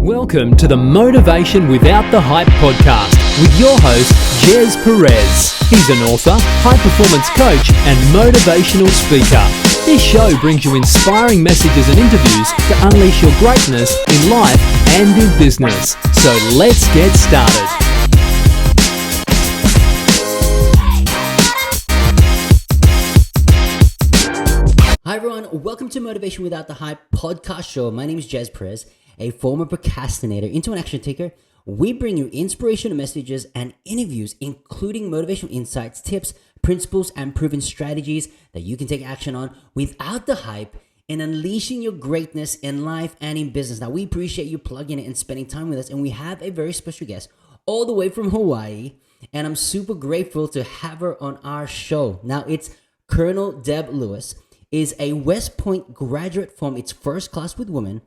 Welcome to the Motivation Without the Hype podcast with your host, Gez Perez. He's an author, high-performance coach, and motivational speaker. This show brings you inspiring messages and interviews to unleash your greatness in life and in business. So let's get started. Hi everyone, welcome to Motivation Without the Hype podcast show. My name is Gez Perez, a former procrastinator into an action taker. We bring you inspirational messages and interviews, including motivational insights, tips, principles, and proven strategies that you can take action on without the hype and unleashing your greatness in life and in business. Now, we appreciate you plugging in and spending time with us, and we have a very special guest all the way from Hawaii, and I'm super grateful to have her on our show. Now, it's Colonel Deb Lewis, is a West Point graduate from its first class with women,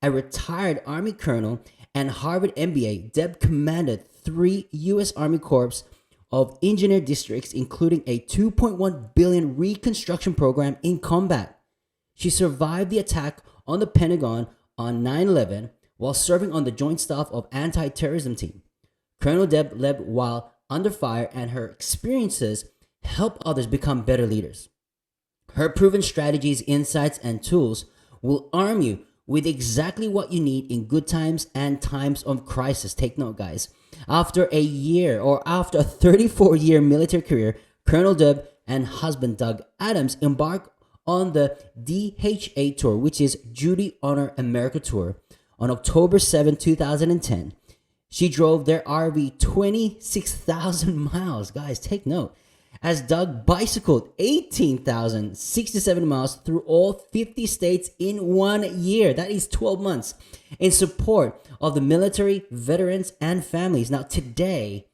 a retired Army colonel, and Harvard MBA. Deb commanded 3 U.S. Army Corps of Engineer districts, including a $2.1 billion reconstruction program in combat. She survived the attack on the Pentagon on 9/11 while serving on the Joint Staff of Antiterrorism team. Colonel Deb led while under fire, and her experiences help others become better leaders. Her proven strategies, insights, and tools will arm you with exactly what you need in good times and times of crisis. Take note, guys. After a 34-year military career, Colonel Deb and husband Doug Adams embarked on the DHATour, which is Duty Honor America Tour, on October 7, 2010. She drove their RV 26,000 miles. Guys, take note. As Doug bicycled 18,067 miles through all 50 states in 1 year. That is 12 months in support of the military, veterans, and families. Now, today,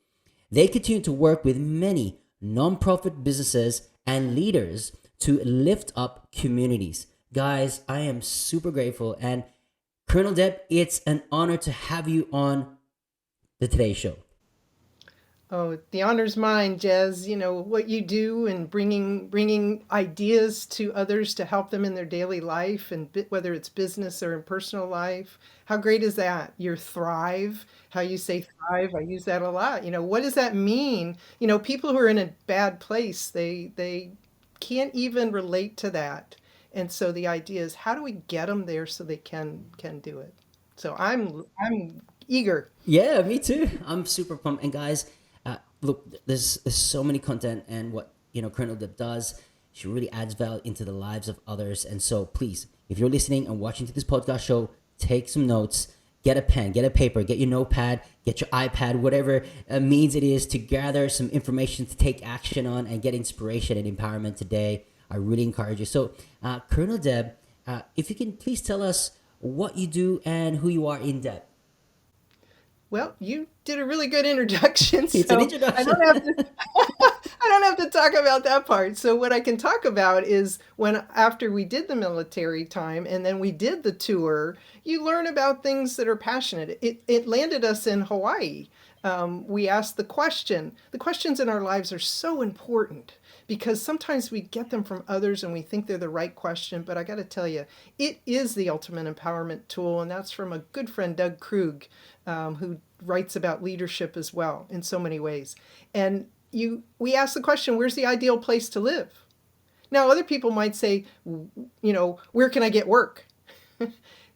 they continue to work with many nonprofit businesses and leaders to lift up communities. Guys, I am super grateful. And Colonel Deb, it's an honor to have you on the Today Show. Oh, the honor's mine, Gez. You know, what you do and bringing ideas to others to help them in their daily life, and whether it's business or in personal life. How great is that? Your thrive, how you say thrive, I use that a lot. You know, what does that mean? You know, people who are in a bad place, they can't even relate to that. And so the idea is, how do we get them there so they can do it? So I'm eager. Yeah, me too. I'm super pumped. And guys, look, there's so many content, and what Colonel Deb does, she really adds value into the lives of others. And so please, if you're listening and watching to this podcast show, take some notes, get a pen, get a paper, get your notepad, get your iPad, whatever means it is, to gather some information to take action on and get inspiration and empowerment today. I really encourage you. So Colonel Deb, if you can please tell us what you do and who you are in depth. Well, you did a really good introduction. It's an introduction. I don't have to talk about that part. So what I can talk about is after we did the military time and then we did the tour, you learn about things that are passionate. It landed us in Hawaii. We asked the question. The questions in our lives are so important, because sometimes we get them from others and we think they're the right question. But I got to tell you, it is the ultimate empowerment tool. And that's from a good friend, Doug Krug, who writes about leadership as well in so many ways. And we ask the question, where's the ideal place to live? Now, other people might say, where can I get work?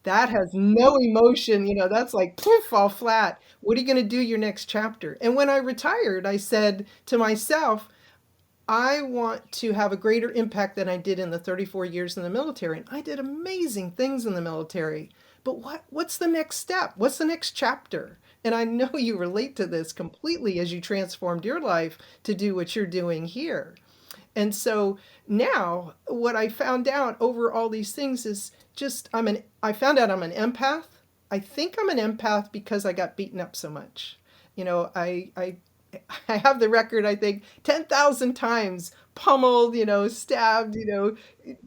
That has no emotion. That's like poof, fall flat. What are you going to do your next chapter? And when I retired, I said to myself, I want to have a greater impact than I did in the 34 years in the military. And I did amazing things in the military. But what's the next step? What's the next chapter? And I know you relate to this completely as you transformed your life to do what you're doing here. And so now what I found out over all these things is just I found out I'm an empath. I think I'm an empath because I got beaten up so much. I have the record, I think, 10,000 times pummeled, stabbed,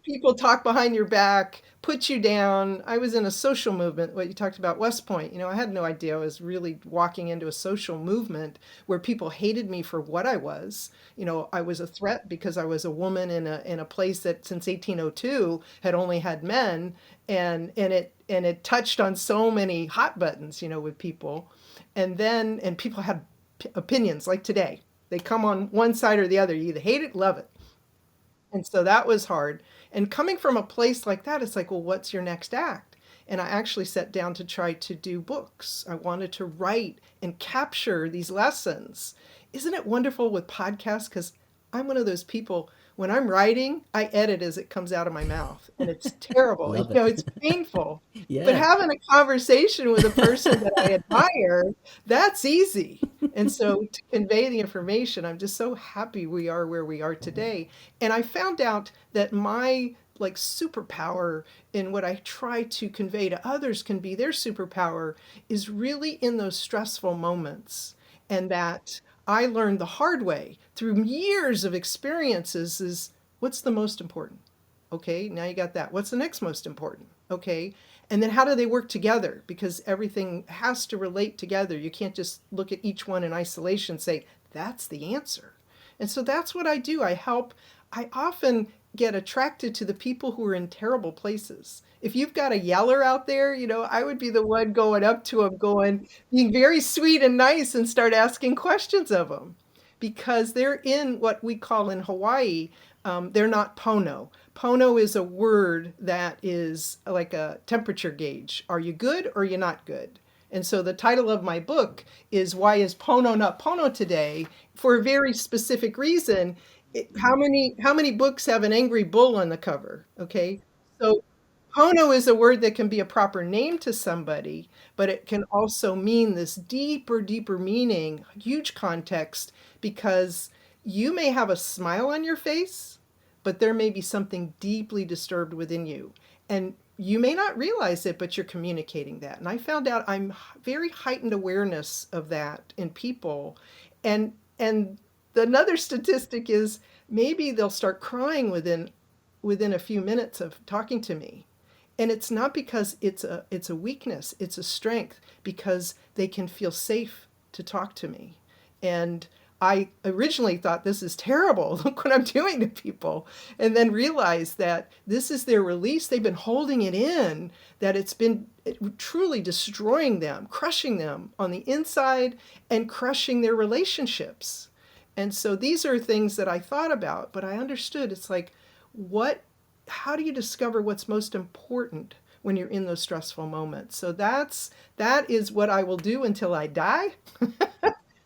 people talk behind your back, put you down. I was in a social movement, what you talked about, West Point. I had no idea I was really walking into a social movement where people hated me for what I was. I was a threat because I was a woman in a place that since 1802 had only had men. And and it touched on so many hot buttons, with people. And people had opinions like today. They come on one side or the other. You either hate it, love it. And so that was hard. And coming from a place like that, it's like, well, what's your next act? And I actually sat down to try to do books. I wanted to write and capture these lessons. Isn't it wonderful with podcasts? Because I'm one of those people, when I'm writing, I edit as it comes out of my mouth. And it's terrible. Love it. It's painful. But Yeah. having a conversation with a person that I admire, that's easy. And so to convey the information, I'm just so happy we are where we are today. And I found out that my like superpower in what I try to convey to others can be their superpower is really in those stressful moments. And that I learned the hard way through years of experiences is what's the most important? Okay, now you got that. What's the next most important? Okay. And then how do they work together? Because everything has to relate together. You can't just look at each one in isolation and say, that's the answer. And so that's what I do. I often get attracted to the people who are in terrible places. If you've got a yeller out there, I would be the one going up to them, being very sweet and nice and start asking questions of them because they're in what we call in Hawaii, they're not pono. Pono is a word that is like a temperature gauge. Are you good or are you not good? And so the title of my book is Why is Pono Not Pono Today? For a very specific reason. How many books have an angry bull on the cover? Okay. So Pono is a word that can be a proper name to somebody, but it can also mean this deeper, deeper meaning, huge context, because you may have a smile on your face, but there may be something deeply disturbed within you. And you may not realize it, but you're communicating that. And I found out I'm very heightened awareness of that in people. And another statistic is maybe they'll start crying within a few minutes of talking to me. And it's not because it's a weakness, it's a strength because they can feel safe to talk to me. And I originally thought this is terrible. Look what I'm doing to people. And then realized that this is their release. They've been holding it in, that it's been truly destroying them, crushing them on the inside and crushing their relationships. And so these are things that I thought about, but I understood it's like, how do you discover what's most important when you're in those stressful moments? So that is what I will do until I die.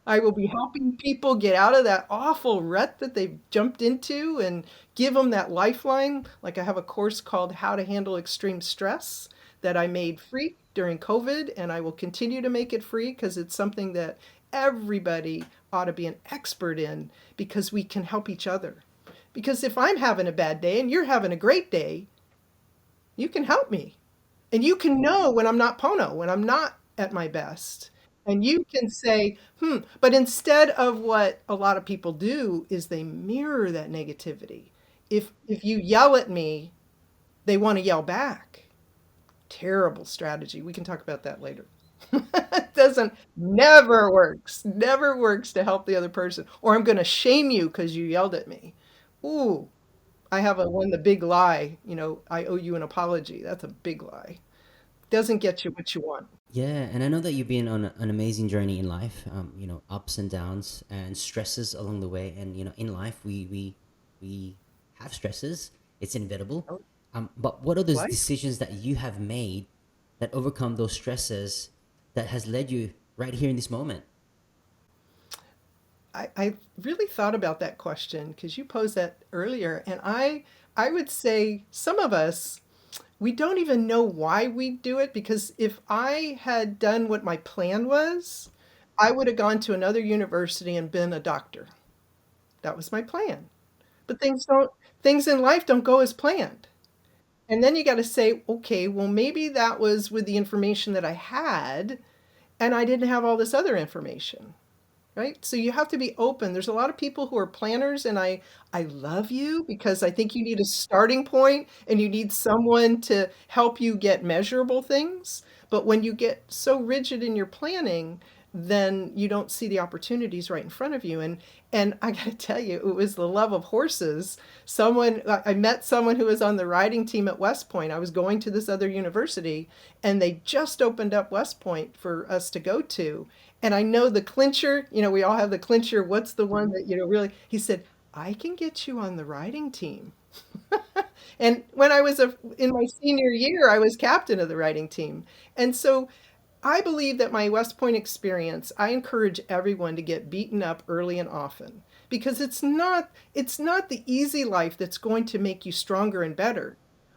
I will be helping people get out of that awful rut that they've jumped into and give them that lifeline. Like I have a course called How to Handle Extreme Stress that I made free during COVID, and I will continue to make it free because it's something that everybody ought to be an expert in because we can help each other. Because if I'm having a bad day and you're having a great day, you can help me. And you can know when I'm not Pono, when I'm not at my best. And you can say, but instead of what a lot of people do is they mirror that negativity. If you yell at me, they want to yell back. Terrible strategy. We can talk about that later. It never works to help the other person. Or I'm going to shame you because you yelled at me. Ooh, I have the big lie. I owe you an apology. That's a big lie. Doesn't get you what you want. Yeah, and I know that you've been on an amazing journey in life. Ups and downs and stresses along the way. And in life, we have stresses. It's inevitable. Oh, But what are those life. decisions that you have made that overcome those stresses that has led you right here in this moment? I really thought about that question because you posed that earlier, and I would say some of us we don't even know why we do it because if I had done what my plan was, I would have gone to another university and been a doctor. That was my plan. But things in life don't go as planned. And then you got to say, okay, well maybe that was with the information that I had and I didn't have all this other information. Right? So you have to be open. There's a lot of people who are planners, and I love you because I think you need a starting point and you need someone to help you get measurable things. But when you get so rigid in your planning, then you don't see the opportunities right in front of you. And I got to tell you, it was the love of horses. I met someone who was on the riding team at West Point. I was going to this other university, and they just opened up West Point for us to go to. And I know the clincher, we all have the clincher. What's the one that, really? He said, I can get you on the riding team. And when I was in my senior year, I was captain of the riding team. And so I believe that my West Point experience, I encourage everyone to get beaten up early and often, because it's not the easy life that's going to make you stronger and better.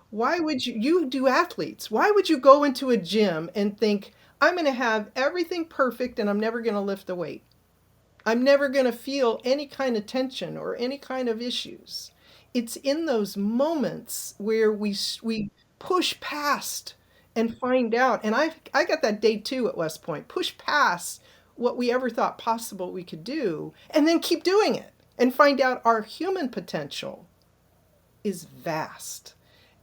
Why would you do athletes? Why would you go into a gym and think, I'm going to have everything perfect and I'm never going to lift a weight? I'm never going to feel any kind of tension or any kind of issues. It's in those moments where we push past and find out. And I got that day too at West Point. Push past what we ever thought possible we could do, and then keep doing it and find out our human potential is vast.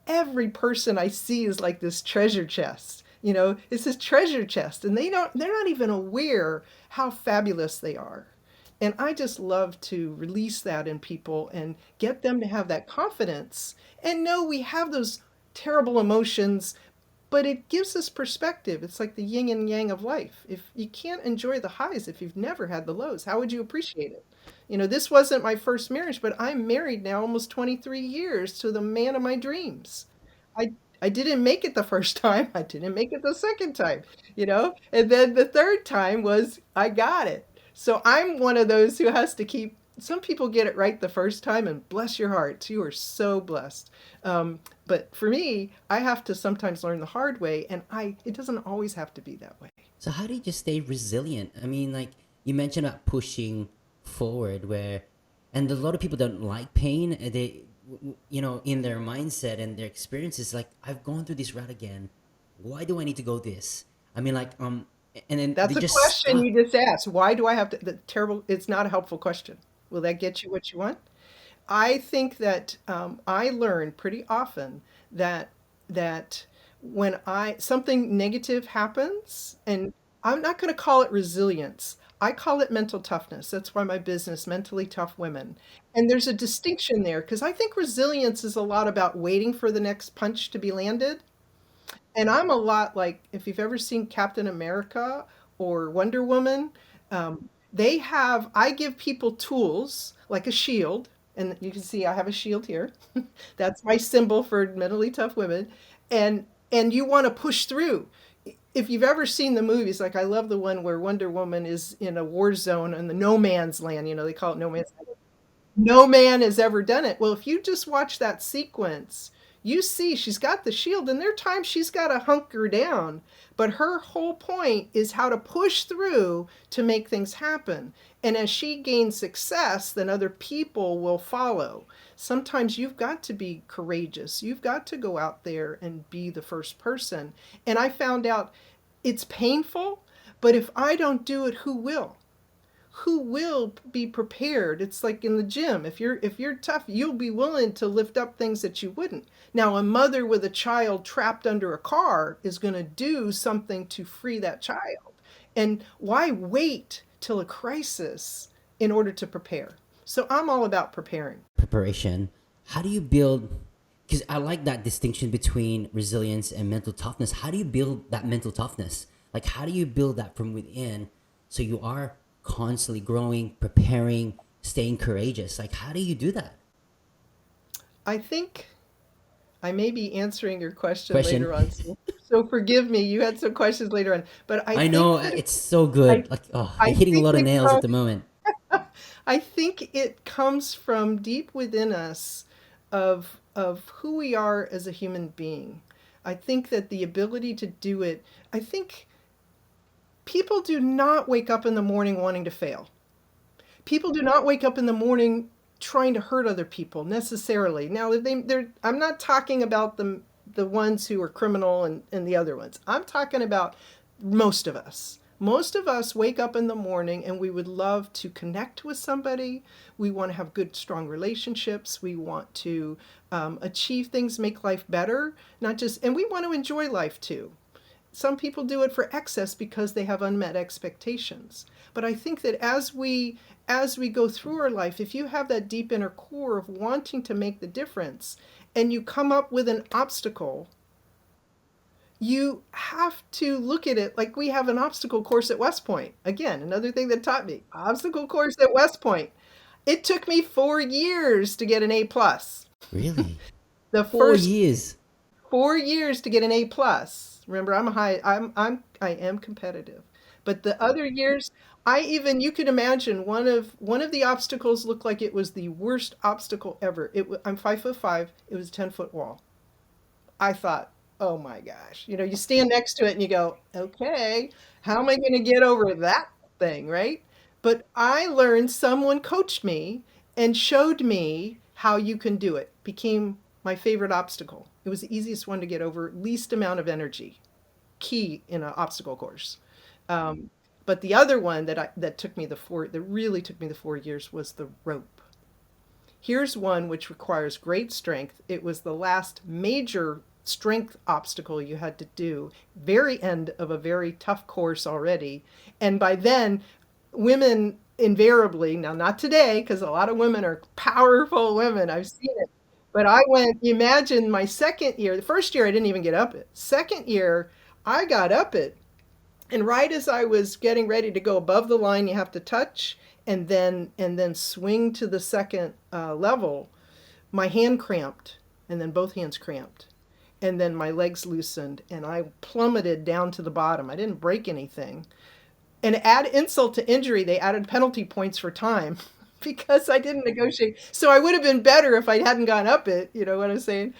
Every person I see is like this treasure chest. It's this treasure chest, and they're not even aware how fabulous they are. And I just love to release that in people and get them to have that confidence and know we have those terrible emotions, but it gives us perspective. It's like the yin and yang of life. If you can't enjoy the highs, if you've never had the lows, how would you appreciate it? This wasn't my first marriage, but I'm married now almost 23 years to the man of my dreams. I I didn't make it the first time. I didn't make it the second time. And then the third time was I got it. So I'm one of those who has to keep, some people get it right the first time, and bless your hearts, you are so blessed. But for me, I have to sometimes learn the hard way, and it doesn't always have to be that way. So how do you just stay resilient? I mean, like you mentioned about pushing forward, and a lot of people don't like pain. They, in their mindset and their experiences, like I've gone through this route again. Why do I need to go this? I mean, like, and then That's they a just question stop. you just asked. Why do I have to? The terrible. It's not a helpful question. Will that get you what you want? I think that I learn pretty often that that when I something negative happens, and I'm not going to call it resilience. I call it mental toughness. That's why my business, Mentally Tough Women. And there's a distinction there because I think resilience is a lot about waiting for the next punch to be landed. And I'm a lot like, if you've ever seen Captain America or Wonder Woman, I give people tools like a shield. And you can see I have a shield here. That's my symbol for mentally tough women. And you want to push through. If you've ever seen the movies, like I love the one where Wonder Woman is in a war zone in the no man's land, they call it no man's land. No man has ever done it. Well, if you just watch that sequence, you see she's got the shield, and there are times she's got to hunker down. But her whole point is how to push through to make things happen. And as she gains success, then other people will follow. Sometimes you've got to be courageous. You've got to go out there and be the first person. And I found out it's painful, but if I don't do it, who will? Who will be prepared? It's like in the gym. If you're tough, you'll be willing to lift up things that you wouldn't. Now, a mother with a child trapped under a car is going to do something to free that child. And why wait till a crisis in order to prepare? So I'm all about preparing. Preparation. How do you build? Because I like that distinction between resilience and mental toughness. How do you build that mental toughness? Like, how do you build that from within so you are constantly growing, preparing, staying courageous? Like, how do you do that? I think I may be answering your question Question. later on. So forgive me. You had some questions later on, but I I think know that it's so I, good. Like, oh, I you're hitting a think lot of it nails at comes the moment. I think it comes from deep within us of who we are as a human being. I think that the ability to do it, I think people do not wake up in the morning wanting to fail. People do not wake up in the morning trying to hurt other people necessarily. Now, I'm not talking about the ones who are criminal and the other ones. I'm talking about most of us. Most of us wake up in the morning and we would love to connect with somebody. We want to have good, strong relationships. We want to achieve things, make life better, not just, and we want to enjoy life too. some people do it for excess because they have unmet expectations. But I think that as we go through our life, if you have that deep inner core of wanting to make the difference and you come up with an obstacle, you have to look at it like we have an obstacle course at West Point. Again, another thing that taught me, obstacle course at West Point. It took me 4 years to get an A plus. Really? The 4 first years. 4 years to get an A plus. Remember, I am competitive. But the other years, you could imagine one of the obstacles looked like it was the worst obstacle ever. I'm 5'5". It was a 10-foot wall. I thought, oh my gosh. You stand next to it and you go, okay, how am I going to get over that thing, right? But I learned, someone coached me and showed me how you can do it. Became my favorite obstacle. It was the easiest one to get over, least amount of energy, key in an obstacle course. Um, but the other one that really took me the 4 years was the rope. Here's one which requires great strength. It was the last major strength obstacle you had to do, very end of a very tough course already. And by then, women invariably, now not today, because a lot of women are powerful women, I've seen it. But imagine my second year, the first year I didn't even get up it. Second year, I got up it. And right as I was getting ready to go above the line you have to touch and then swing to the second level, my hand cramped and then both hands cramped. And then my legs loosened and I plummeted down to the bottom. I didn't break anything. And add insult to injury, they added penalty points for time because I didn't negotiate. So I would have been better if I hadn't gone up it. You know what I'm saying?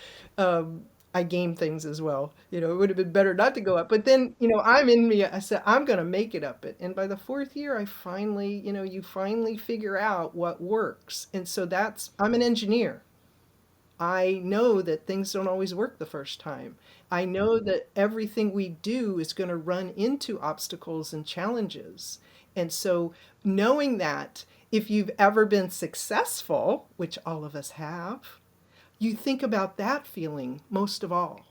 I game things as well. It would have been better not to go up. But then, I'm in me. I said, I'm going to make it up it. And by the fourth year, I finally, you finally figure out what works. And so I'm an engineer. I know that things don't always work the first time. I know that everything we do is going to run into obstacles and challenges. And so knowing that, if you've ever been successful, which all of us have, you think about that feeling most of all.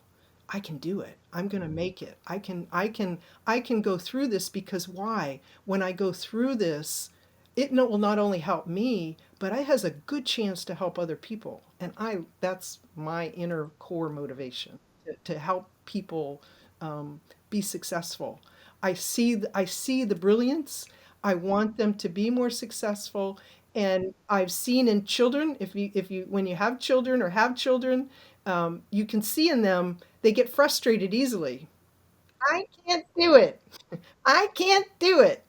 I can do it. I'm going to make it. I can go through this because why? When I go through this, will not only help me, but it has a good chance to help other people. And that's my inner core motivation to help people be successful. I see the brilliance. I want them to be more successful. And I've seen in children, when you have children or have children, you can see in them, they get frustrated easily. I can't do it. I can't do it.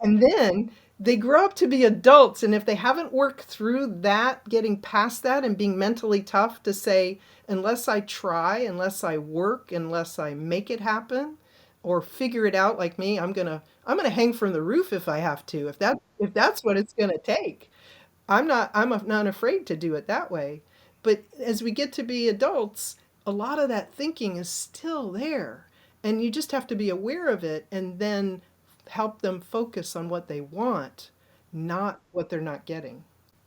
And then they grow up to be adults. And if they haven't worked through that, getting past that and being mentally tough to say, unless I try, unless I work, unless I make it happen or figure it out like me, I'm gonna hang from the roof if I have to, if that's what it's gonna take. I'm not afraid to do it that way. But as we get to be adults, a lot of that thinking is still there. And you just have to be aware of it and then help them focus on what they want, not what they're not getting.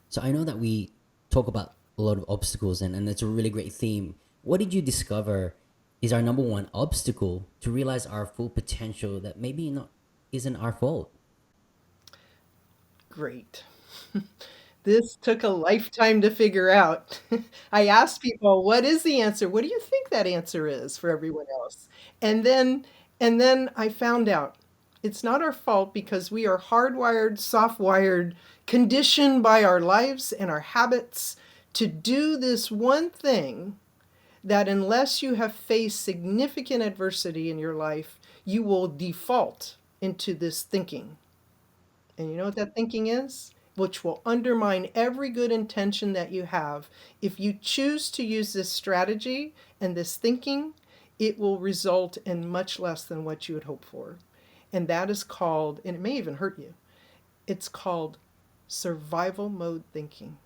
So I know that we talk about a lot of obstacles and it's a really great theme. What did you discover is our number one obstacle to realize our full potential that maybe not isn't our fault? Great. This took a lifetime to figure out. I asked people, what is the answer? What do you think that answer is for everyone else? And then I found out it's not our fault because we are hardwired, soft-wired, conditioned by our lives and our habits to do this one thing that unless you have faced significant adversity in your life, you will default into this thinking. And you know what that thinking is? Which will undermine every good intention that you have. If you choose to use this strategy and this thinking, it will result in much less than what you had hoped for. And that is called, and it may even hurt you, it's called survival mode thinking.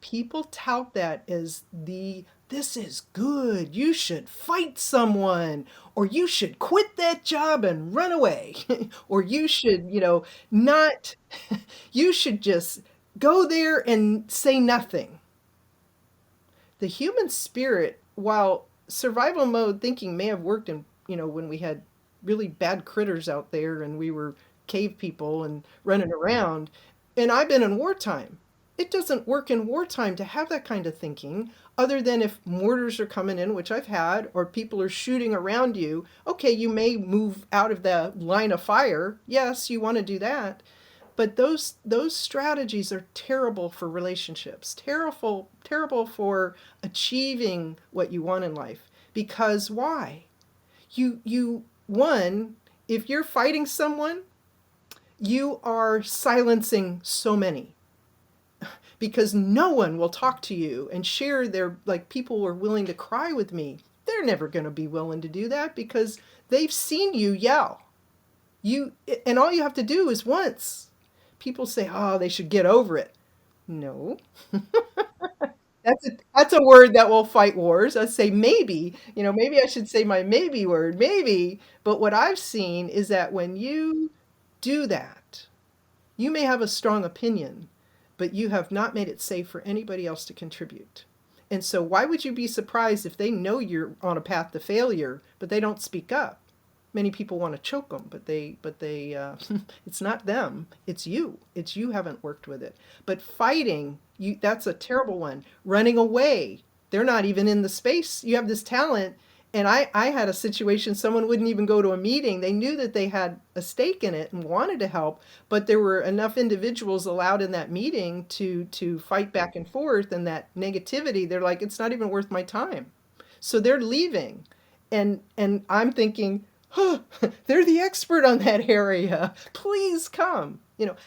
People tout that as this is good, you should fight someone, or you should quit that job and run away, or you should, not, you should just go there and say nothing. The human spirit, while survival mode thinking may have worked in when we had really bad critters out there and we were cave people and running around. And I've been in wartime. It doesn't work in wartime to have that kind of thinking, other than if mortars are coming in, which I've had, or people are shooting around you. Okay, you may move out of the line of fire. Yes, you want to do that. But those strategies are terrible for relationships, terrible for achieving what you want in life. Because why? You one, if you're fighting someone, you are silencing so many, because no one will talk to you and share their, like, people were willing to cry with me. They're never going to be willing to do that because they've seen you yell. And all you have to do is once. People say, "Oh, they should get over it." No. That's a word that will fight wars. I say maybe, maybe I should say my maybe word, maybe. But what I've seen is that when you do that, you may have a strong opinion, but you have not made it safe for anybody else to contribute. And so why would you be surprised if they know you're on a path to failure, but they don't speak up? Many people want to choke them, but they it's not them, it's you. It's you haven't worked with it. But fighting, that's a terrible one. Running away, they're not even in the space. You have this talent, and I had a situation, someone wouldn't even go to a meeting. They knew that they had a stake in it and wanted to help, but there were enough individuals allowed in that meeting to fight back and forth, and that negativity, they're like, it's not even worth my time. So they're leaving. And I'm thinking, huh, they're the expert on that area. Please come.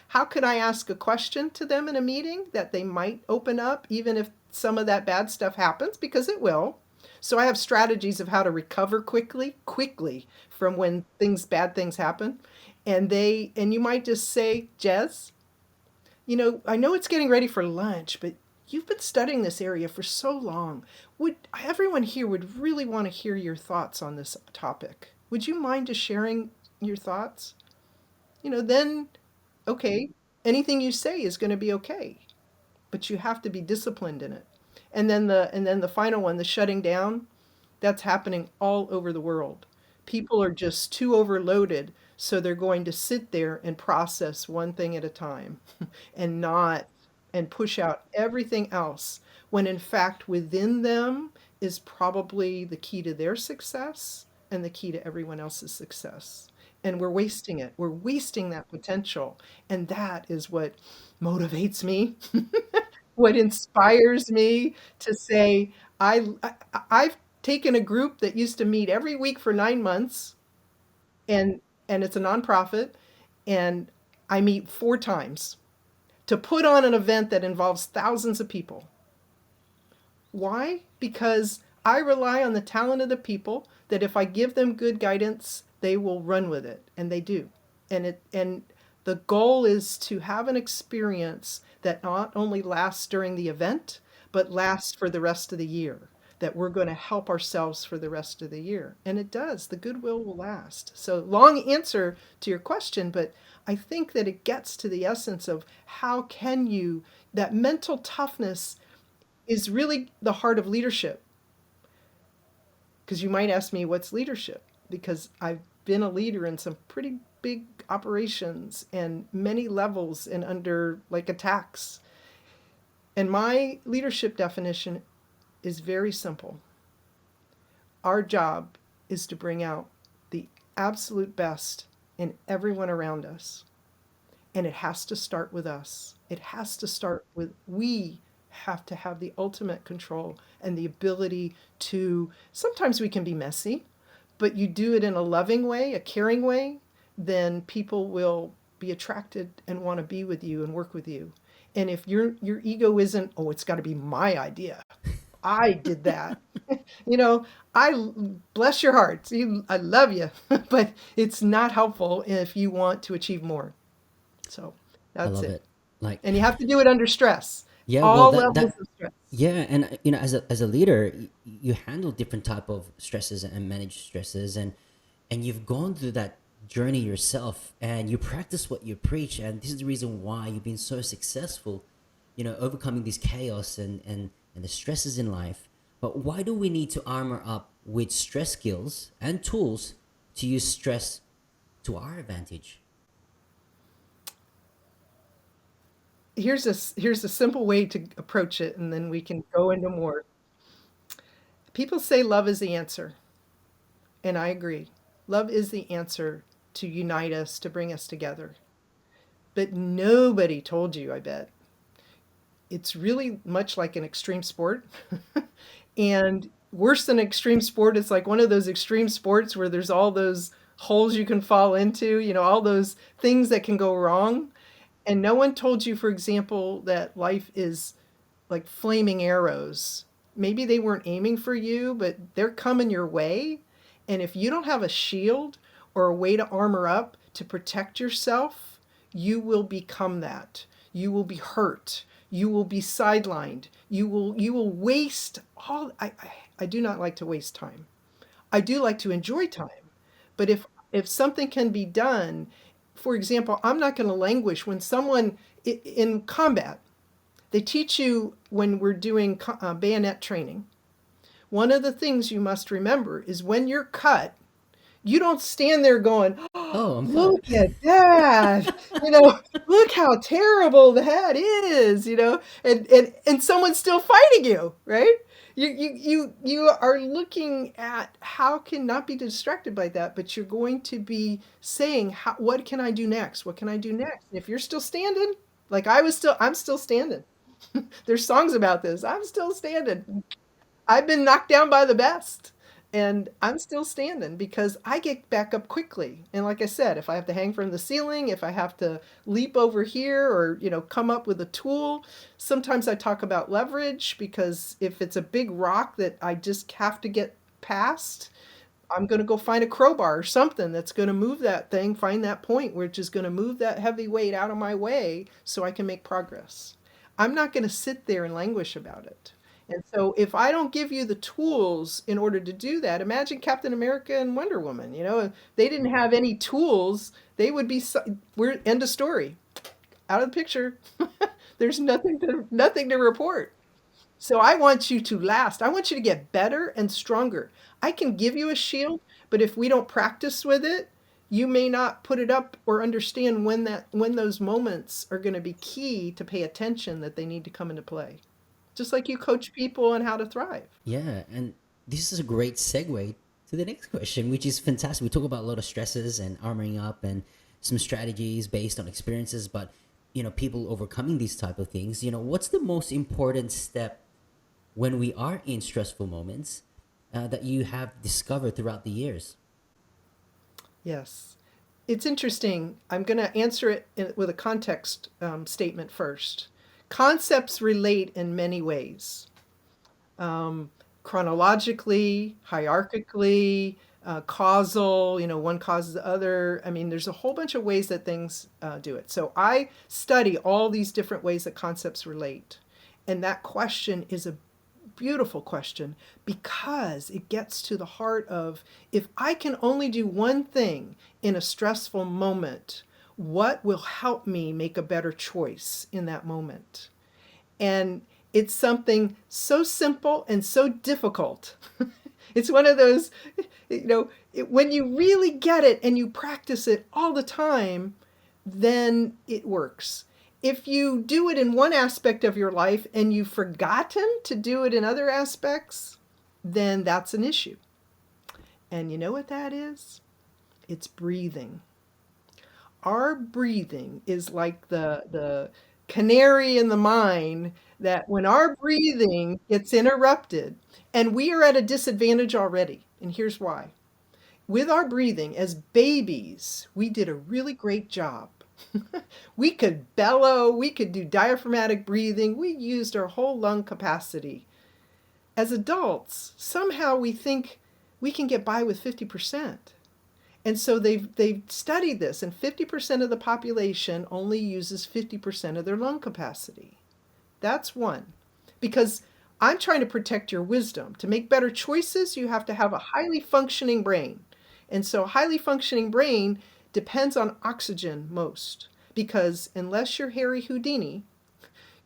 How could I ask a question to them in a meeting that they might open up, even if some of that bad stuff happens, because it will. So I have strategies of how to recover quickly from when bad things happen. And you might just say, "Gez, I know it's getting ready for lunch, but you've been studying this area for so long. Everyone here would really want to hear your thoughts on this topic. Would you mind just sharing your thoughts?" Then, okay, anything you say is going to be okay, but you have to be disciplined in it. And then the final one, the shutting down, that's happening all over the world. People are just too overloaded, so they're going to sit there and process one thing at a time and not and push out everything else, when in fact within them is probably the key to their success and the key to everyone else's success. And we're wasting it. We're wasting that potential. And that is what motivates me, what inspires me to say, I've taken a group that used to meet every week for 9 months, and it's a nonprofit, and I meet 4 times to put on an event that involves thousands of people. Why? Because I rely on the talent of the people, that if I give them good guidance, they will run with it, and they do. And the goal is to have an experience that not only lasts during the event, but lasts for the rest of the year, that we're going to help ourselves for the rest of the year. And it does. The goodwill will last. So, long answer to your question, but I think that it gets to the essence of how can you, that mental toughness is really the heart of leadership. Because you might ask me, what's leadership? Because I've been a leader in some pretty big operations and many levels and under like attacks. And my leadership definition is very simple. Our job is to bring out the absolute best in everyone around us. And it has to start with us. It has to start with we have to have the ultimate control and the ability to, sometimes we can be messy, but you do it in a loving way, a caring way, then people will be attracted and want to be with you and work with you. And if your ego isn't, oh, it's got to be my idea, I did that. I bless your heart. I love you, but it's not helpful if you want to achieve more. So I that's love it. it. Like, And you have to do it under stress. yeah, well, All that levels that of stress. yeah, and as a leader, you handle different type of stresses and manage stresses, and you've gone through that journey yourself, and you practice what you preach, and this is the reason why you've been so successful, overcoming this chaos and the stresses in life. But why do we need to armor up with stress skills and tools to use stress to our advantage? Here's a simple way to approach it, and then we can go into more. People say love is the answer, and I agree. Love is the answer to unite us, to bring us together. But nobody told you, I bet. It's really much like an extreme sport. And worse than extreme sport, it's like one of those extreme sports where there's all those holes you can fall into, all those things that can go wrong. And no one told you, for example, that life is like flaming arrows. Maybe they weren't aiming for you, but they're coming your way. And if you don't have a shield or a way to armor up to protect yourself, you will become that. You will be hurt. You will be sidelined. You will waste all. I do not like to waste time. I do like to enjoy time. But if something can be done, for example, I'm not going to languish when someone in combat, they teach you when we're doing bayonet training. One of the things you must remember is when you're cut, you don't stand there going, Oh, "Oh, I'm cut. look at that. Look how terrible that is, and someone's still fighting you, right? You are looking at how can not be distracted by that, but you're going to be saying, what can I do next? What can I do next? And if you're still standing, like I'm still standing. There's songs about this. I'm still standing. I've been knocked down by the best. And I'm still standing because I get back up quickly. And like I said, if I have to hang from the ceiling, if I have to leap over here or, come up with a tool, sometimes I talk about leverage because if it's a big rock that I just have to get past, I'm going to go find a crowbar or something that's going to move that thing, find that point which is going to move that heavy weight out of my way so I can make progress. I'm not going to sit there and languish about it. And so if I don't give you the tools in order to do that, imagine Captain America and Wonder Woman, if they didn't have any tools, they would be we're end of story. Out of the picture. There's nothing to report. So I want you to last. I want you to get better and stronger. I can give you a shield, but if we don't practice with it, you may not put it up or understand when those moments are going to be key to pay attention that they need to come into play. Just like you coach people on how to thrive. Yeah, and this is a great segue to the next question, which is fantastic. We talk about a lot of stresses and armoring up and some strategies based on experiences, but people overcoming these type of things. What's the most important step when we are in stressful moments that you have discovered throughout the years? Yes. It's interesting. I'm going to answer it with a context statement first. Concepts relate in many ways, chronologically, hierarchically, causal, one causes the other. I mean, there's a whole bunch of ways that things do it. So I study all these different ways that concepts relate. And that question is a beautiful question because it gets to the heart of if I can only do one thing in a stressful moment, what will help me make a better choice in that moment? And it's something so simple and so difficult. It's one of those, when you really get it and you practice it all the time, then it works. If you do it in one aspect of your life and you've forgotten to do it in other aspects, then that's an issue. And you know what that is? It's breathing. Our breathing is like the canary in the mine that when our breathing gets interrupted, and we are at a disadvantage already, and here's why. With our breathing, as babies, we did a really great job. We could bellow, we could do diaphragmatic breathing, we used our whole lung capacity. As adults, somehow we think we can get by with 50%. And so they've studied this, and 50% of the population only uses 50% of their lung capacity. That's one. Because I'm trying to protect your wisdom. To make better choices, you have to have a highly functioning brain. And so a highly functioning brain depends on oxygen most. Because unless you're Harry Houdini,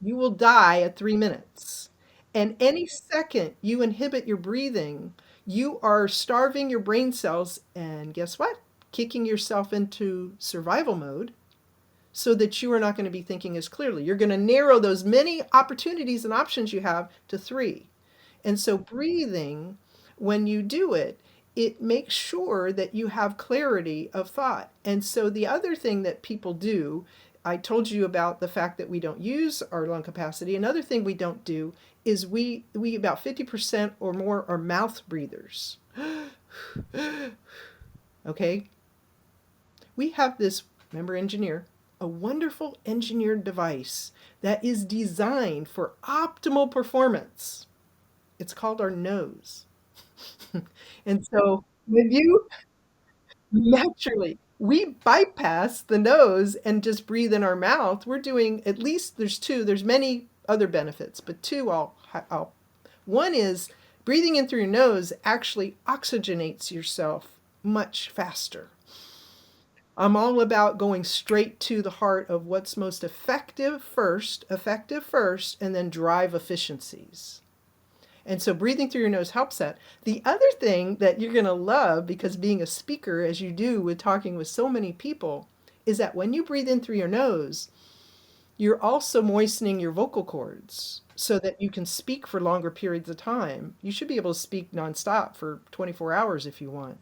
you will die at 3 minutes. And any second you inhibit your breathing, you are starving your brain cells and guess what? Kicking yourself into survival mode so that you are not going to be thinking as clearly. You're going to narrow those many opportunities and options you have to 3. And so breathing, when you do it, it makes sure that you have clarity of thought. And so the other thing that people do, I told you about the fact that we don't use our lung capacity. Another thing we don't do is we about 50% or more are mouth breathers. Okay? We have this, remember engineer, a wonderful engineered device that is designed for optimal performance. It's called our nose. And so when you naturally, we bypass the nose and just breathe in our mouth, we're doing at least, there's many other benefits, but 2 one is breathing in through your nose actually oxygenates yourself much faster. I'm all about going straight to the heart of what's most effective first, and then drive efficiencies. And so breathing through your nose helps that. The other thing that you're going to love, because being a speaker, as you do with talking with so many people, is that when you breathe in through your nose, you're also moistening your vocal cords so that you can speak for longer periods of time. You should be able to speak nonstop for 24 hours if you want.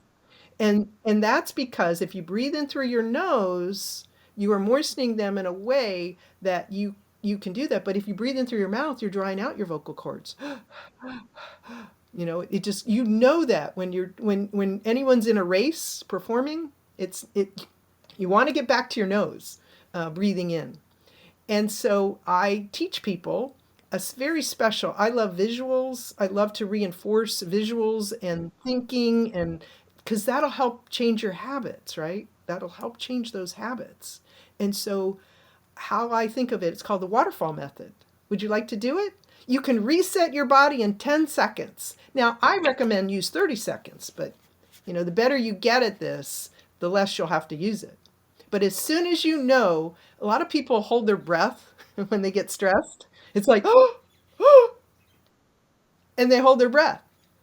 And that's because if you breathe in through your nose, you are moistening them in a way that you can do that. But if you breathe in through your mouth, you're drying out your vocal cords. It just, that when anyone's in a race performing, you want to get back to your nose, breathing in. And so I teach people a very special, I love visuals. I love to reinforce visuals and thinking, and because that'll help change your habits, right? That'll help change those habits. And so how I think of it, it's called the Waterfall Method. Would you like to do it? You can reset your body in 10 seconds. Now, I recommend use 30 seconds, but the better you get at this, the less you'll have to use it. But as soon as a lot of people hold their breath when they get stressed. It's like, and they hold their breath.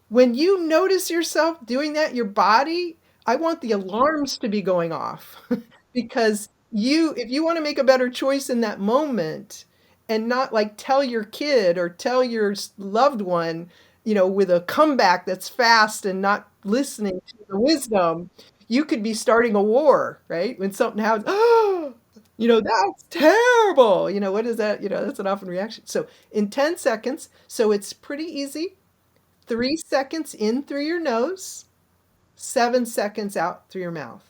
When you notice yourself doing that, your body, I want the alarms to be going off because if you want to make a better choice in that moment and not like tell your kid or tell your loved one, with a comeback that's fast and not listening to the wisdom, you could be starting a war, right? When something happens, that's terrible. What is that? That's an often reaction. So in 10 seconds, so it's pretty easy. 3 seconds in through your nose, 7 seconds out through your mouth.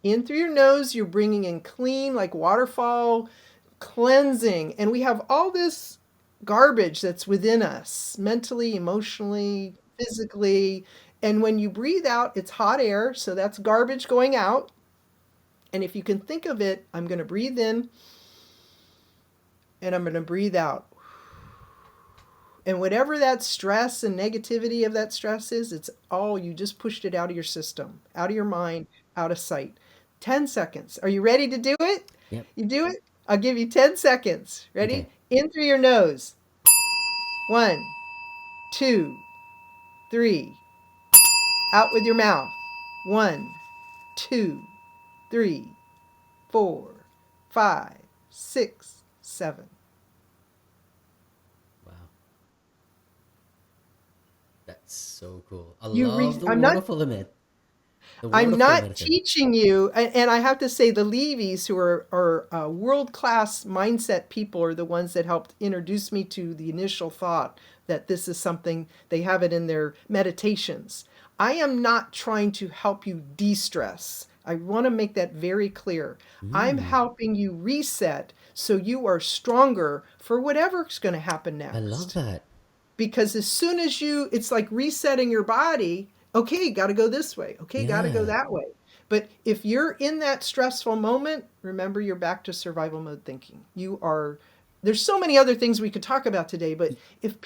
In through your nose, you're bringing in clean, like waterfall cleansing. And we have all this garbage that's within us, mentally, emotionally, physically. And when you breathe out, it's hot air. So that's garbage going out. And if you can think of it, I'm going to breathe in and I'm going to breathe out. And whatever that stress and negativity of that stress is, it's all, you just pushed it out of your system, out of your mind, out of sight. 10 seconds. Are you ready to do it? Yep. You do it? I'll give you 10 seconds. Ready? Okay. In through your nose. 1, 2, 3. Out with your mouth. 1, 2, 3, 4, 5, 6, 7. Wow. That's so cool. I You re- love the I'm not- waterfall method. The I'm waterfall not method. teaching you, and I have to say the Levies, who are world-class mindset people, are the ones that helped introduce me to the initial thought that this is something, they have it in their meditations. I am not trying to help you de-stress. I want to make that very clear. I'm helping you reset so you are stronger for whatever's going to happen next. I love that. Because as soon as it's like resetting your body, okay, got to go this way. Okay, got to go Yeah. that way. But if you're in that stressful moment, remember you're back to survival mode thinking. There's so many other things we could talk about today, but if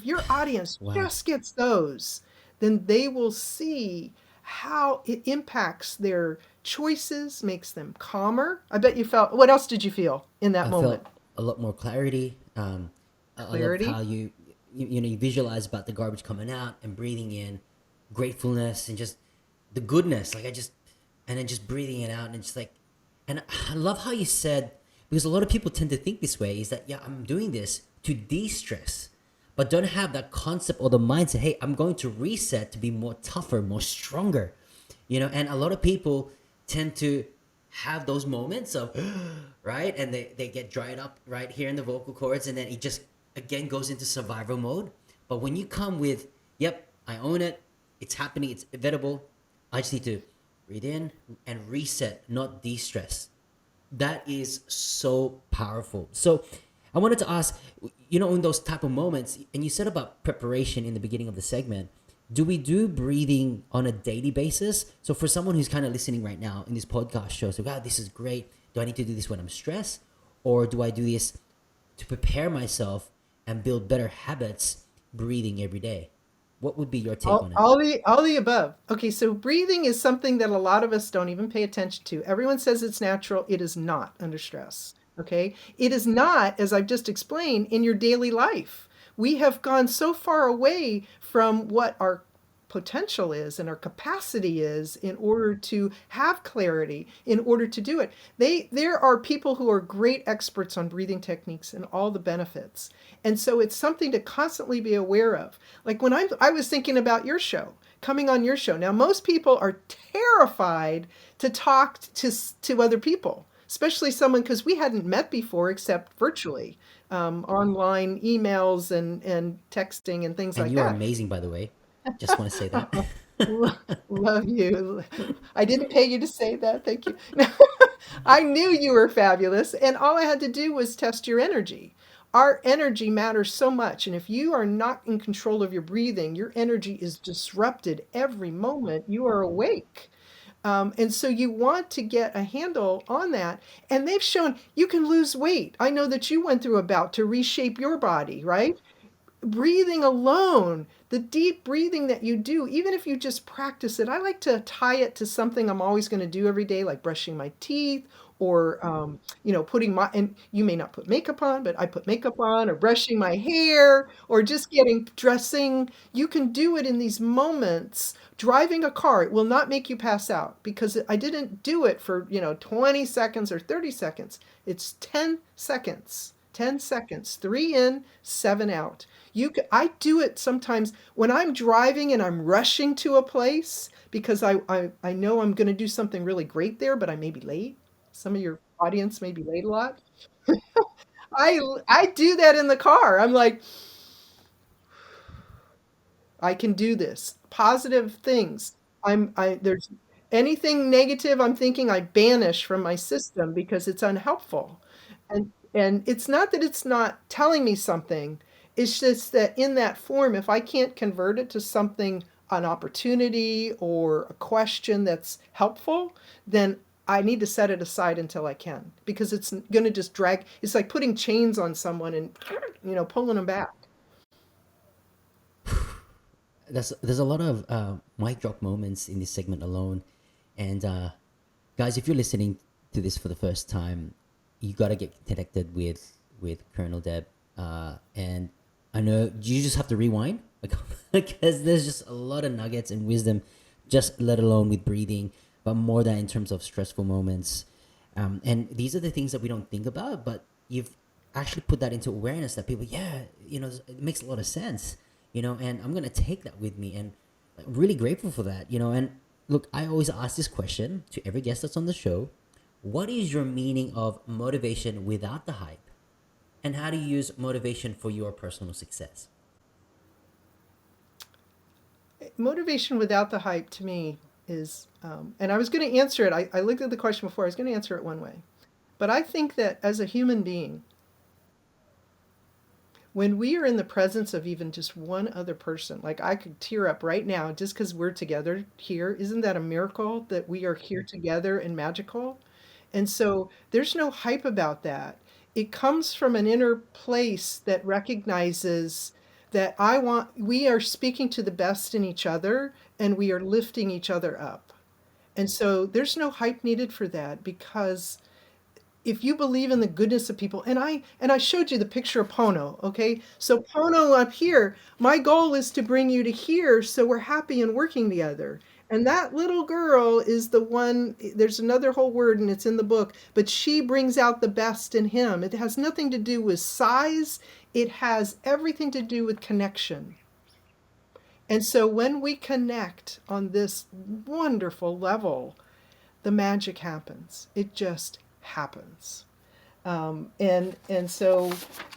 your audience Wow. just gets those, then they will see how it impacts their choices, makes them calmer. I bet you felt, what else did you feel in that I moment? felt a lot more clarity. Clarity? I love how you visualize about the garbage coming out and breathing in gratefulness and just the goodness. And then just breathing it out and just like, and I love how you said, because a lot of people tend to think this way is that, yeah, I'm doing this to de stress, but don't have that concept or the mindset, hey, I'm going to reset to be more tougher, more stronger, and a lot of people tend to have those moments of, right? And they get dried up right here in the vocal cords, and then it just, again, goes into survival mode. But when you come with, yep, I own it, it's happening, it's inevitable, I just need to breathe in and reset, not de stress. That is so powerful. So I wanted to ask, in those type of moments, and you said about preparation in the beginning of the segment, do we do breathing on a daily basis? So for someone who's kind of listening right now in this podcast show, so wow, this is great. Do I need to do this when I'm stressed? Or do I do this to prepare myself and build better habits breathing every day? What would be your take All, on it? all the all the above. Okay, so breathing is something that a lot of us don't even pay attention to. Everyone says it's natural. It is not under stress. Okay? It is not, as I've just explained, in your daily life. We have gone so far away from what our potential is and our capacity is in order to have clarity, in order to do it. There are people who are great experts on breathing techniques and all the benefits. And so it's something to constantly be aware of. Like when I was thinking about your show, coming on your show. Now most people are terrified to talk to other people, especially someone because we hadn't met before except virtually, online emails and texting and things And like you are that. amazing, by the way. Just want to say that. Love you. I didn't pay you to say that. Thank you. I knew you were fabulous, and all I had to do was test your energy. Our energy matters so much, and if you are not in control of your breathing, your energy is disrupted every moment you are awake. And so you want to get a handle on that. And they've shown you can lose weight. I know that you went through a bout to reshape your body, right? Breathing alone, the deep breathing that you do, even if you just practice it, I like to tie it to something I'm always going to do every day, like brushing my teeth or, putting and you may not put makeup on, but I put makeup on or brushing my hair or just getting dressing. You can do it in these moments. Driving a car, it will not make you pass out because I didn't do it for, 20 seconds or 30 seconds. It's 10 seconds. 10 seconds, 3 in, 7 out. I do it sometimes when I'm driving and I'm rushing to a place because I know I'm going to do something really great there, but I may be late. Some of your audience may be late a lot. I do that in the car. I'm like, I can do this. Positive things. There's anything negative I'm thinking I banish from my system because it's unhelpful. And it's not that it's not telling me something. It's just that in that form, if I can't convert it to something, an opportunity or a question that's helpful, then I need to set it aside until I can because it's going to just drag. It's like putting chains on someone and, pulling them back. There's a lot of mic drop moments in this segment alone, and guys, if you're listening to this for the first time, you got to get connected with Colonel Deb, and I know you just have to rewind because there's just a lot of nuggets and wisdom, just let alone with breathing, but more than in terms of stressful moments, and these are the things that we don't think about, but you've actually put that into awareness that people, yeah, it makes a lot of sense, and I'm gonna take that with me, and I'm really grateful for that, and look, I always ask this question to every guest that's on the show: what is your meaning of motivation without the hype? And how do you use motivation for your personal success? Motivation without the hype to me is, and I was going to answer it. I looked at the question before. I was going to answer it one way. But I think that as a human being, when we are in the presence of even just one other person, like I could tear up right now just because we're together here. Isn't that a miracle that we are here together and magical? And so there's no hype about that. It comes from an inner place that recognizes that we are speaking to the best in each other and we are lifting each other up. And so there's no hype needed for that because if you believe in the goodness of people, and I showed you the picture of Pono, okay? So Pono up here, my goal is to bring you to here so we're happy and working together. And that little girl is the one, there's another whole word and it's in the book, but she brings out the best in him. It has nothing to do with size, it has everything to do with connection. And so when we connect on this wonderful level, the magic happens. It just happens. And so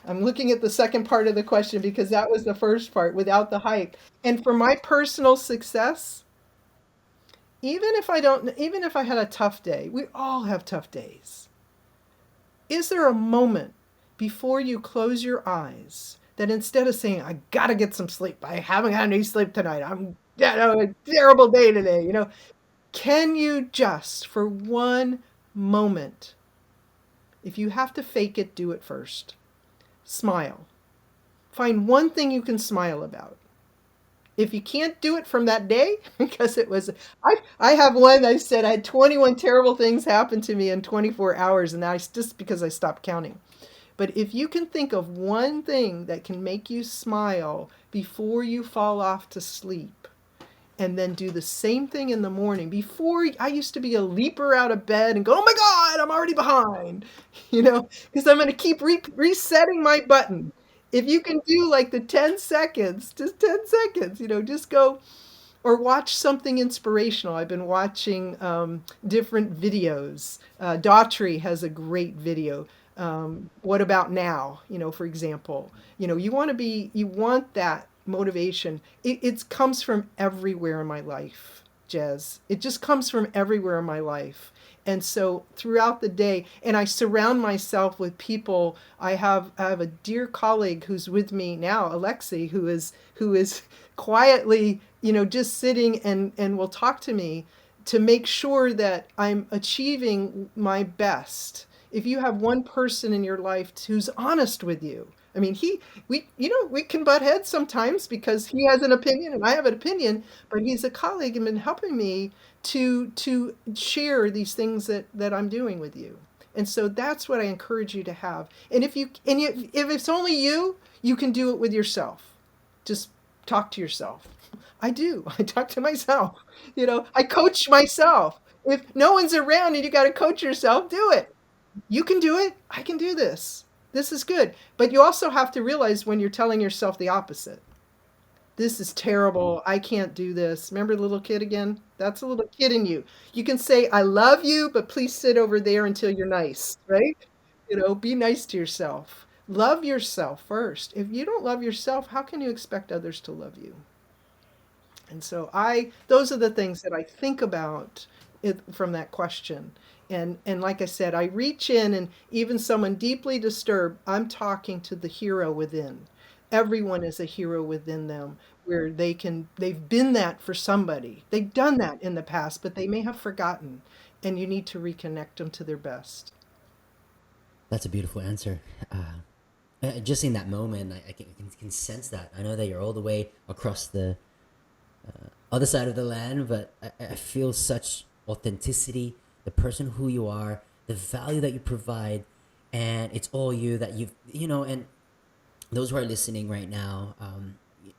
I'm looking at the second part of the question because that was the first part, without the hype. And for my personal success, even if I had a tough day, we all have tough days. Is there a moment before you close your eyes that instead of saying, I gotta get some sleep, I haven't had any sleep tonight, I'm a terrible day today, can you just for one moment, if you have to fake it, do it first. Smile. Find one thing you can smile about. If you can't do it from that day, because I have one, I said I had 21 terrible things happen to me in 24 hours, and that's just because I stopped counting. But if you can think of one thing that can make you smile before you fall off to sleep, and then do the same thing in the morning. Before, I used to be a leaper out of bed and go, oh my God, I'm already behind, because I'm going to keep resetting my button. If you can do like the 10 seconds, just 10 seconds, just go or watch something inspirational. I've been watching different videos. DHATour has a great video. What about now? For example, you want that motivation. It comes from everywhere in my life, Gez. It just comes from everywhere in my life. And so throughout the day, and I surround myself with people. I have a dear colleague who's with me now, Alexi, who is quietly, just sitting and will talk to me to make sure that I'm achieving my best. If you have one person in your life who's honest with you, I mean, we can butt heads sometimes because he has an opinion and I have an opinion, but he's a colleague and been helping me to share these things that I'm doing with you. And so that's what I encourage you to have. And if it's only you, you can do it with yourself. Just talk to yourself. I do. I talk to myself. I coach myself. If no one's around and you got to coach yourself, do it. You can do it. I can do this. This is good. But you also have to realize when you're telling yourself the opposite. This is terrible. I can't do this. Remember the little kid again? That's a little kid in you. You can say, I love you, but please sit over there until you're nice, right? Be nice to yourself. Love yourself first. If you don't love yourself, how can you expect others to love you? And so those are the things that I think about from that question. And like I said, I reach in, and even someone deeply disturbed, I'm talking to the hero within. Everyone is a hero within them, where they've been that for somebody. They've done that in the past, but they may have forgotten, and you need to reconnect them to their best. That's a beautiful answer. Just in that moment, I can sense that. I know that you're all the way across the other side of the land, but I feel such authenticity, the person who you are, the value that you provide, and it's all you that and those who are listening right now,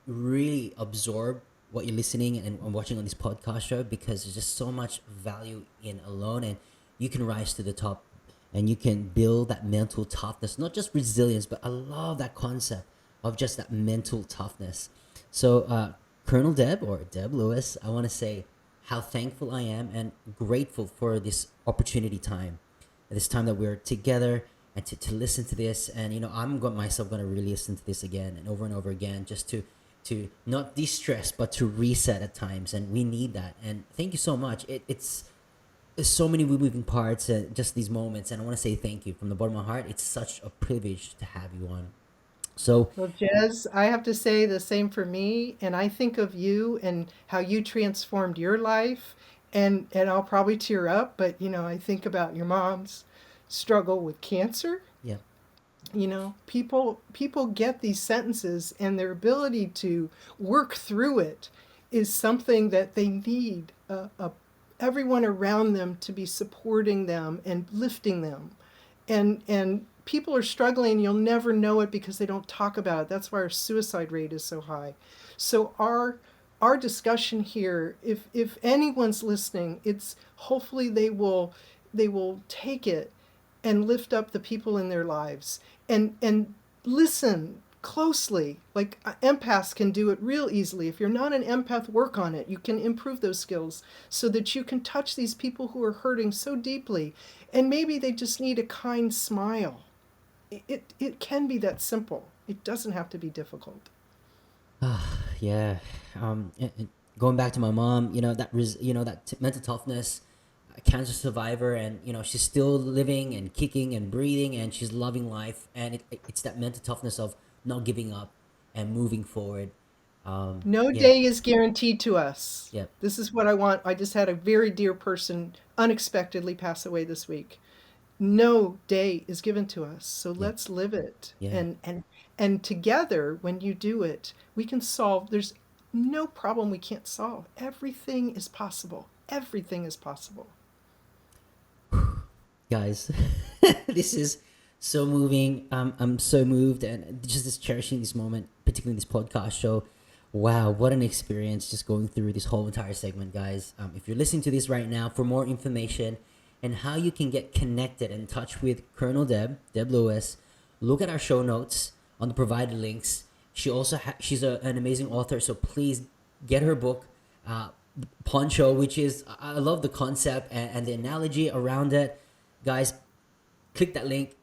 really absorb what you're listening and watching on this podcast show, because there's just so much value in alone, and you can rise to the top and you can build that mental toughness, not just resilience, but I love that concept of just that mental toughness. So Colonel Deb, or Deb Lewis, I want to say how thankful I am and grateful for this opportunity time, this time that we're together, and to listen to this. And I'm myself going to really listen to this again and over again, just to not de-stress but to reset at times, and we need that. And thank you so much. It's so many moving parts and just these moments, and I want to say thank you from the bottom of my heart. It's such a privilege to have you on. So, Well, Gez, I have to say the same for me, and I think of you and how you transformed your life, and I'll probably tear up, but I think about your mom's struggle with cancer. yeah, People get these sentences, and their ability to work through it is something that they need everyone around them to be supporting them and lifting them. and people are struggling. You'll never know it because they don't talk about it. That's why our suicide rate is so high. So our discussion here, if anyone's listening, it's hopefully they will take it and lift up the people in their lives and listen closely. Like empaths can do it real easily. If you're not an empath, work on it. You can improve those skills so that you can touch these people who are hurting so deeply, and maybe they just need a kind smile. It can be that simple. It doesn't have to be difficult. Yeah. And going back to my mom, mental toughness, a cancer survivor, and she's still living and kicking and breathing, and she's loving life, and it's that mental toughness of not giving up and moving forward. No Yeah. day is guaranteed to us. Yep. This is what I want. I just had a very dear person unexpectedly pass away this week. No day is given to us, so let's live it. Yeah. And together, when you do it, we can solve. There's no problem we can't solve. Everything is possible. Everything is possible. Guys, this is so moving. I'm so moved, and just cherishing this moment, particularly this podcast show. Wow, what an experience just going through this whole entire segment, guys. If you're listening to this right now, for more information and how you can get connected and in touch with Colonel Deb Lewis, look at our show notes on the provided links. She also she's an amazing author, so please get her book, Poncho, which is, I love the concept and the analogy around it. Guys, click that link,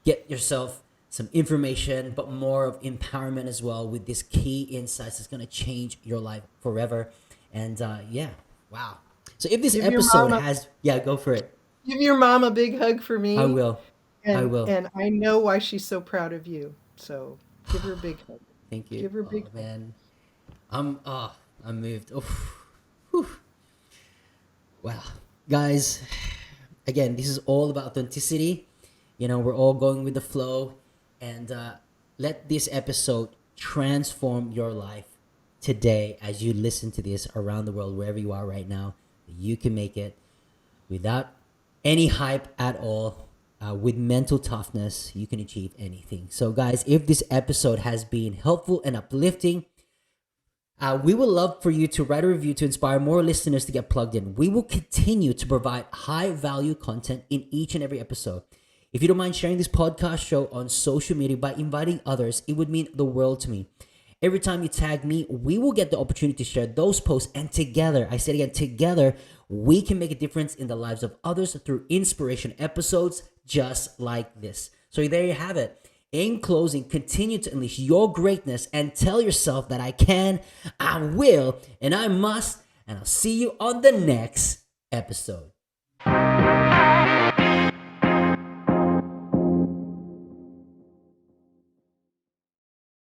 get yourself some information, but more of empowerment as well with this key insights that's going to change your life forever. And wow. So if this episode go for it. Give your mom a big hug for me. I will. I will. And I know why she's so proud of you. So give her a big hug. Thank you. Give her a big hug. Man. I'm moved. Whew. Wow. Guys, again, this is all about authenticity. We're all going with the flow, and let this episode transform your life today as you listen to this around the world, wherever you are right now. You can make it without any hype at all. With mental toughness, you can achieve anything. So guys, if this episode has been helpful and uplifting, we would love for you to write a review to inspire more listeners to get plugged in. We will continue to provide high value content in each and every episode. If you don't mind sharing this podcast show on social media by inviting others, it would mean the world to me. Every time you tag me, we will get the opportunity to share those posts, and together, I said again, together, we can make a difference in the lives of others through inspiration episodes just like this. So there you have it. In closing, continue to unleash your greatness and tell yourself that I can, I will, and I must, and I'll see you on the next episode.